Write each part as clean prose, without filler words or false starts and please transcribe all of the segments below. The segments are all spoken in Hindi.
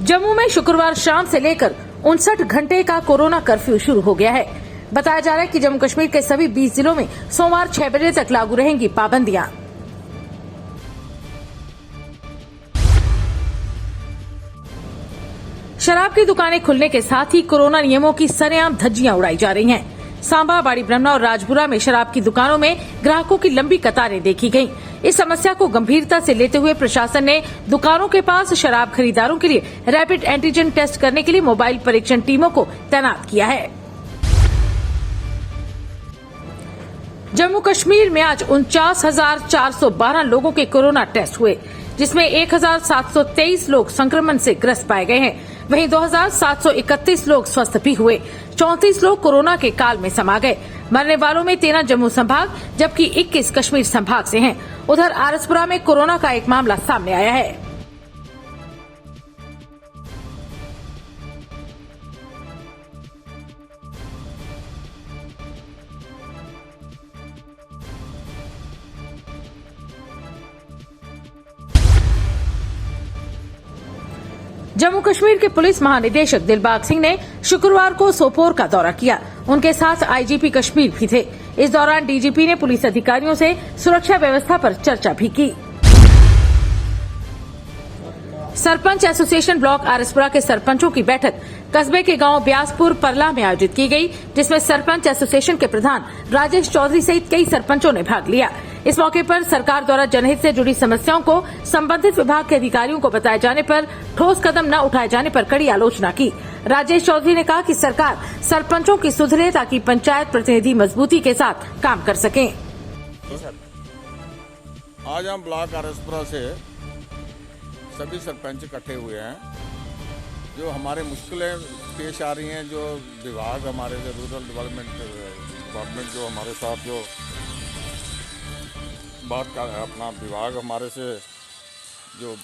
जम्मू में शुक्रवार शाम से लेकर 59 घंटे का कोरोना कर्फ्यू शुरू हो गया है। बताया जा रहा है कि जम्मू कश्मीर के सभी 20 जिलों में सोमवार 6 बजे तक लागू रहेंगी पाबंदियां। शराब की दुकानें खुलने के साथ ही कोरोना नियमों की सरेआम धज्जियां उड़ाई जा रही हैं। सांबा, बाड़ी ब्रह्मणा और राजपुरा में शराब की दुकानों में ग्राहकों की लंबी कतारें देखी गईं। इस समस्या को गंभीरता से लेते हुए प्रशासन ने दुकानों के पास शराब खरीदारों के लिए रैपिड एंटीजन टेस्ट करने के लिए मोबाइल परीक्षण टीमों को तैनात किया है। जम्मू कश्मीर में आज 49,412 लोगों के कोरोना टेस्ट हुए, जिसमें 1,723 लोग संक्रमण से ग्रस्त पाए गए हैं। वहीं 2,731 लोग स्वस्थ भी हुए। 34 लोग कोरोना के काल में समा गए। मरने वालों में 13 जम्मू संभाग जबकि 21 कश्मीर संभाग से हैं। उधर आरसपुरा में कोरोना का एक मामला सामने आया है। जम्मू कश्मीर के पुलिस महानिदेशक दिलबाग सिंह ने शुक्रवार को सोपोर का दौरा किया। उनके साथ आईजीपी कश्मीर भी थे। इस दौरान डीजीपी ने पुलिस अधिकारियों से सुरक्षा व्यवस्था पर चर्चा भी की। सरपंच एसोसिएशन ब्लॉक आरसपुरा के सरपंचों की बैठक कस्बे के गांव ब्यासपुर परला में आयोजित की गई, जिसमें सरपंच एसोसिएशन के प्रधान राजेश चौधरी सहित कई सरपंचों ने भाग लिया। इस मौके पर सरकार द्वारा जनहित से जुड़ी समस्याओं को संबंधित विभाग के अधिकारियों को बताए जाने पर ठोस कदम न उठाए जाने पर कड़ी आलोचना की। राजेश चौधरी ने कहा कि सरकार सरपंचों की सुधरे ताकि पंचायत प्रतिनिधि मजबूती के साथ काम कर सकें। आज हम ब्लॉक आरसपुरा से सभी सरपंच इकट्ठे हुए हैं। जो हमारे मुश्किलें पेश आ रही हैं, जो विभाग हमारे रूरल डेवलपमेंट डिपार्टमेंट जो हमारे साथ जो बात का अपना विभाग हमारे से जो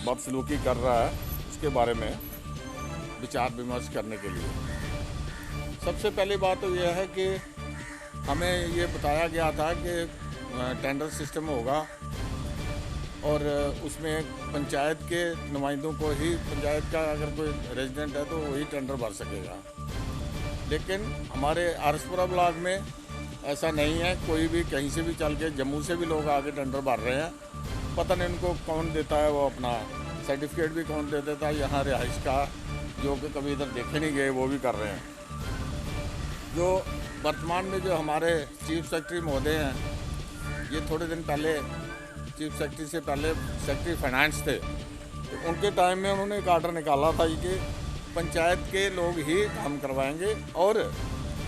बदसलूकी कर रहा है, उसके बारे में विचार विमर्श करने के लिए सबसे पहली बात तो यह है कि हमें ये बताया गया था कि टेंडर सिस्टम होगा और उसमें पंचायत के नुमाइंदों को ही, पंचायत का अगर कोई रेजिडेंट है तो वही टेंडर भर सकेगा। लेकिन हमारे आरसपुरा ब्लॉक में ऐसा नहीं है। कोई भी कहीं से भी चल के, जम्मू से भी लोग आके टेंडर भर रहे हैं। पता नहीं उनको कौन देता है, वो अपना सर्टिफिकेट भी कौन दे देता है। यहाँ रिहाइश का जो कि कभी इधर देखे नहीं गए वो भी कर रहे हैं। जो वर्तमान में जो हमारे चीफ सेक्रेटरी महोदय हैं, ये थोड़े दिन पहले चीफ सेक्रेटरी से पहले सेक्रेटरी फाइनेंस थे, तो उनके टाइम में उन्होंने एक आर्डर निकाला था कि पंचायत के लोग ही काम करवाएंगे और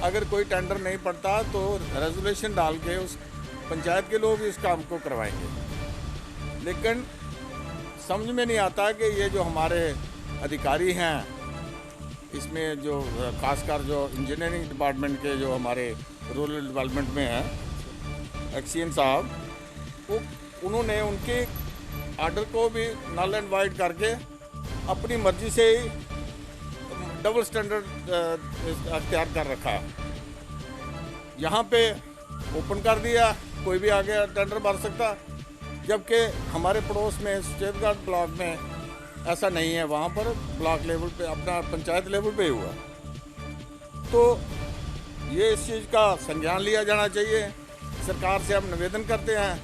अगर कोई टेंडर नहीं पड़ता तो रेजोल्यूशन डाल के उस पंचायत के लोग इस काम को करवाएंगे। लेकिन समझ में नहीं आता कि ये जो हमारे अधिकारी हैं, इसमें जो खासकर जो इंजीनियरिंग डिपार्टमेंट के जो हमारे रूरल डेवलपमेंट में हैं, एक्सीएन साहब, वो उन्होंने उनके आर्डर को भी नल एंड वाइड करके अपनी मर्जी से ही डबल स्टैंडर्ड अख्तियार कर रखा है। यहाँ पे ओपन कर दिया, कोई भी आगे टेंडर भर सकता, जबकि हमारे पड़ोस में स्टेटगढ़ ब्लॉक में ऐसा नहीं है। वहाँ पर ब्लॉक लेवल पे, अपना पंचायत लेवल पे हुआ। तो ये इस चीज़ का संज्ञान लिया जाना चाहिए। सरकार से हम निवेदन करते हैं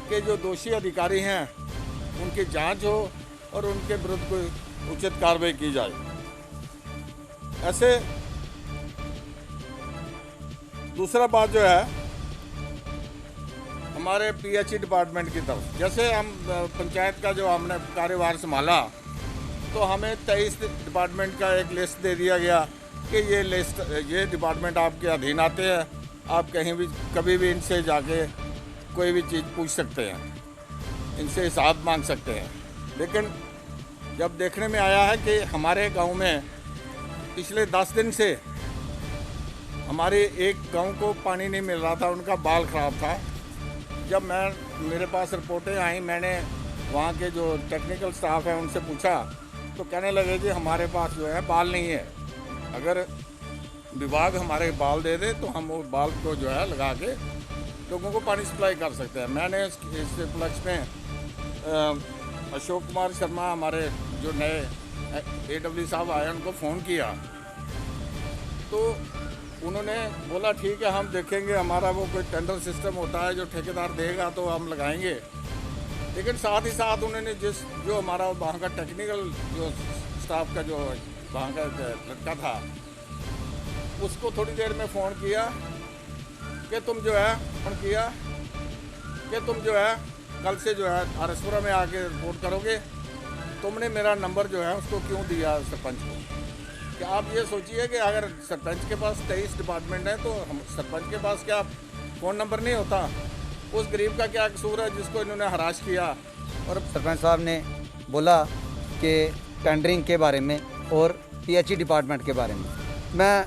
कि जो दोषी अधिकारी हैं उनकी जांच हो और उनके विरुद्ध कोई उचित कार्रवाई की जाए। ऐसे दूसरा बात जो है हमारे पीएचई डिपार्टमेंट की तरफ, जैसे हम पंचायत का जो हमने कार्यभार संभाला तो हमें 23 डिपार्टमेंट का एक लिस्ट दे दिया गया कि ये लिस्ट, ये डिपार्टमेंट आपके अधीन आते हैं, आप कहीं भी कभी भी इनसे जाके कोई भी चीज़ पूछ सकते हैं, इनसे हिसाब मांग सकते हैं। लेकिन जब देखने में आया है कि हमारे गांव में पिछले 10 दिन से हमारे एक गांव को पानी नहीं मिल रहा था, उनका बाल ख़राब था। जब मेरे पास रिपोर्टें आई, मैंने वहाँ के जो टेक्निकल स्टाफ है उनसे पूछा तो कहने लगे जी हमारे पास जो है बाल नहीं है। अगर विभाग हमारे बाल दे दे तो हम वो बाल को जो है लगा के लोगों को पानी सप्लाई कर सकते हैं। मैंने इस उपलक्ष्य में अशोक कुमार शर्मा, हमारे जो नए AW साहब आए, उनको फ़ोन किया तो उन्होंने बोला ठीक है हम देखेंगे, हमारा वो कोई टेंडर सिस्टम होता है जो ठेकेदार देगा तो हम लगाएंगे। लेकिन साथ ही साथ उन्होंने जो हमारा वहाँ का टेक्निकल जो स्टाफ का जो वहाँ का लड़का था उसको थोड़ी देर में फ़ोन किया कि तुम जो है कल से जो है आरएसपुरा में आके रिपोर्ट करोगे। तुमने मेरा नंबर जो है उसको क्यों दिया सरपंच को? कि आप ये सोचिए कि अगर सरपंच के पास 23 डिपार्टमेंट है तो हम सरपंच के पास क्या फ़ोन नंबर नहीं होता? उस गरीब का क्या कसूर है जिसको इन्होंने हराश किया? और सरपंच साहब ने बोला कि टेंडरिंग के बारे में और PHE डिपार्टमेंट के बारे में, मैं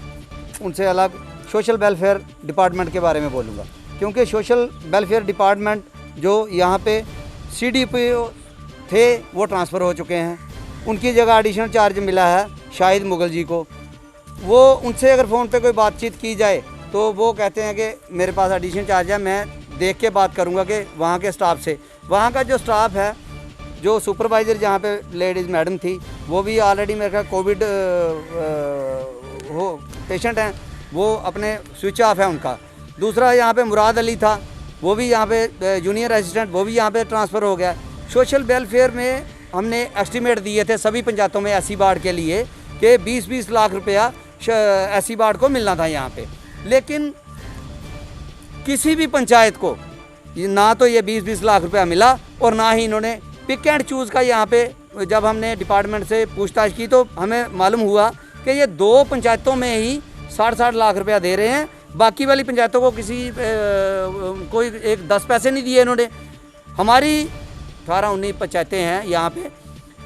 उनसे अलग सोशल वेलफेयर डिपार्टमेंट के बारे में बोलूँगा, क्योंकि सोशल वेलफेयर डिपार्टमेंट जो यहाँ पे CDPO थे वो ट्रांसफ़र हो चुके हैं, उनकी जगह एडिशनल चार्ज मिला है शाहिद मुगल जी को। वो उनसे अगर फ़ोन पे कोई बातचीत की जाए तो वो कहते हैं कि मेरे पास एडिशनल चार्ज है, मैं देख के बात करूँगा कि वहाँ के स्टाफ से। वहाँ का जो स्टाफ है, जो सुपरवाइज़र जहाँ पे लेडीज़ मैडम थी, वो भी ऑलरेडी मेरे ख्याल कोविड हो पेशेंट हैं, वो अपने स्विच ऑफ है उनका। दूसरा यहाँ पे मुराद अली था, वो भी यहाँ पे जूनियर असिस्टेंट, वो भी यहाँ पे ट्रांसफ़र हो गया। सोशल वेलफेयर में हमने एस्टीमेट दिए थे सभी पंचायतों में SC वार्ड के लिए कि 20-20 लाख रुपया SC वार्ड को मिलना था यहाँ पे, लेकिन किसी भी पंचायत को ना तो ये 20-20 लाख रुपया मिला और ना ही इन्होंने पिक एंड चूज़ का। यहाँ पे जब हमने डिपार्टमेंट से पूछताछ की तो हमें मालूम हुआ कि ये 2 पंचायतों में ही 60-60 लाख रुपया दे रहे हैं, बाकी वाली पंचायतों को कोई एक 10 पैसे नहीं दिए इन्होंने। हमारी 18-19 पंचायतें हैं यहाँ पे,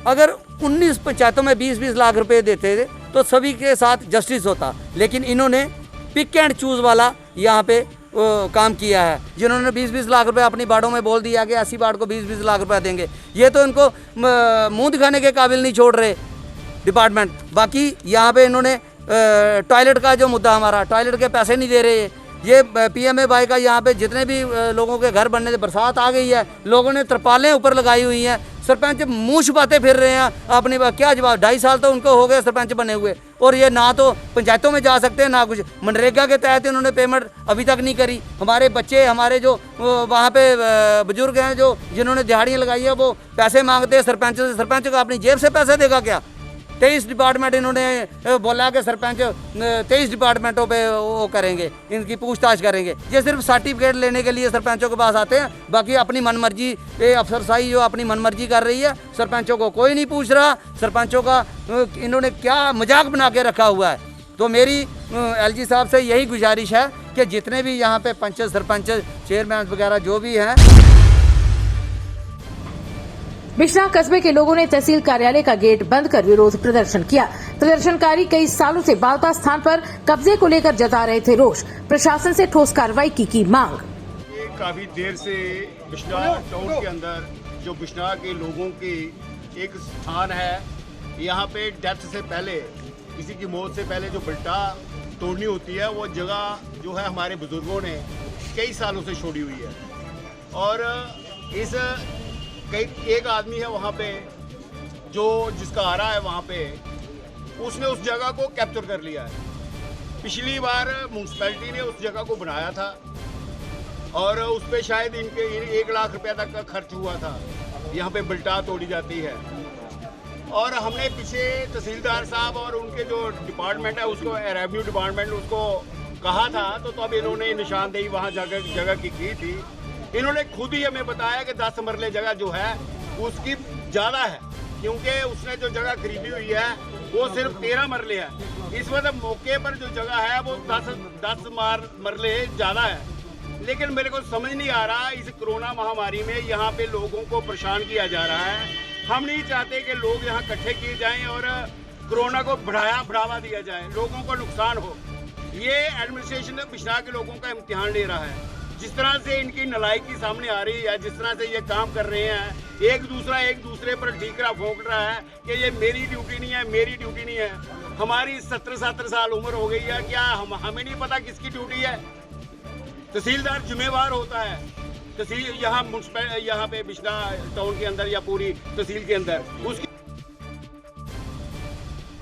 अगर 19 पंचायतों में 20-20 लाख रुपए देते थे तो सभी के साथ जस्टिस होता, लेकिन इन्होंने पिक एंड चूज़ वाला यहाँ पे काम किया है। जिन्होंने 20-20 लाख रुपए अपनी बाड़ों में बोल दिया कि SC वार्ड को 20-20 लाख रुपए देंगे, ये तो इनको मुंह दिखाने के काबिल नहीं छोड़ रहे डिपार्टमेंट। बाकी यहाँ पे इन्होंने टॉयलेट का जो मुद्दा, हमारा टॉयलेट के पैसे नहीं दे रहे। ये PMAY का यहाँ पे जितने भी लोगों के घर बनने से, बरसात आ गई है, लोगों ने तरपालें ऊपर लगाई हुई हैं, सरपंच मुँह छुपाते फिर रहे हैं अपनी क्या जवाब। 2.5 साल तो उनको हो गए सरपंच बने हुए, और ये ना तो पंचायतों में जा सकते हैं ना कुछ। मनरेगा के तहत इन्होंने पेमेंट अभी तक नहीं करी। हमारे बच्चे, हमारे जो वहाँ पे बुजुर्ग हैं जो जिन्होंने दिहाड़ियाँ लगाई है, वो पैसे मांगते हैं सरपंच से। सरपंच को अपनी जेब से पैसे देगा क्या? 23 डिपार्टमेंट इन्होंने बोला कि सरपंच 23 डिपार्टमेंटों पे वो करेंगे, इनकी पूछताछ करेंगे। ये सिर्फ सर्टिफिकेट लेने के लिए सरपंचों के पास आते हैं, बाकी अपनी मनमर्जी अफसरशाही जो अपनी मनमर्जी कर रही है, सरपंचों को कोई नहीं पूछ रहा। सरपंचों का इन्होंने क्या मजाक बना के रखा हुआ है। तो मेरी LG साहब से यही गुजारिश है कि जितने भी यहाँ पे पंच, सरपंच, चेयरमैन वगैरह जो भी हैं। बिश्नाह कस्बे के लोगों ने तहसील कार्यालय का गेट बंद कर विरोध प्रदर्शन किया। प्रदर्शनकारी कई सालों से बालता स्थान पर कब्जे को लेकर जता रहे थे रोष। प्रशासन से ठोस कार्रवाई की मांग। काफी देर से बिश्नाह टाउन के अंदर जो बिश्नाह के लोगों की एक स्थान है, यहाँ पे डेथ से पहले, किसी की मौत से पहले जो बल्टा तोड़नी होती है, वो जगह जो है हमारे बुजुर्गों ने कई सालों से छोड़ी हुई है। और इस एक आदमी है वहाँ पे जो जिसका आ रहा है वहाँ पे, उसने उस जगह को कैप्चर कर लिया है। पिछली बार म्यूनसिपैलिटी ने उस जगह को बनाया था और उस पर शायद इनके 1 लाख रुपया तक का खर्च हुआ था। यहाँ पे बिल्टा तोड़ी जाती है और हमने पीछे तहसीलदार साहब और उनके जो डिपार्टमेंट है उसको, रेवेन्यू डिपार्टमेंट, उसको कहा था तो तब इन्होंने निशानदेही वहाँ जगह की थी। इन्होंने खुद ही हमें बताया कि 10 मरले जगह जो है उसकी ज़्यादा है, क्योंकि उसने जो जगह खरीदी हुई है वो सिर्फ 13 मरले है। इस वक्त मौके पर जो जगह है वो 10 मरले ज़्यादा है। लेकिन मेरे को समझ नहीं आ रहा, इस कोरोना महामारी में यहाँ पे लोगों को परेशान किया जा रहा है। हम नहीं चाहते कि लोग यहाँ इकट्ठे किए जाएं और कोरोना को बढ़ावा दिया जाए, लोगों को नुकसान हो। ये एडमिनिस्ट्रेशन बिश्नाह के लोगों का इम्तिहान ले रहा है। जिस तरह से इनकी नालायकी सामने आ रही है, जिस तरह से ये काम कर रहे हैं, एक दूसरे पर ठीकरा फोंक रहा है कि ये मेरी ड्यूटी नहीं है, मेरी ड्यूटी नहीं है। हमारी 17 साल उम्र हो गई है, क्या हमें नहीं पता किसकी ड्यूटी है? तहसीलदार जिम्मेवार होता है। तहसील यहाँ पे बिश्नाह टाउन के अंदर या पूरी तहसील के अंदर उसकी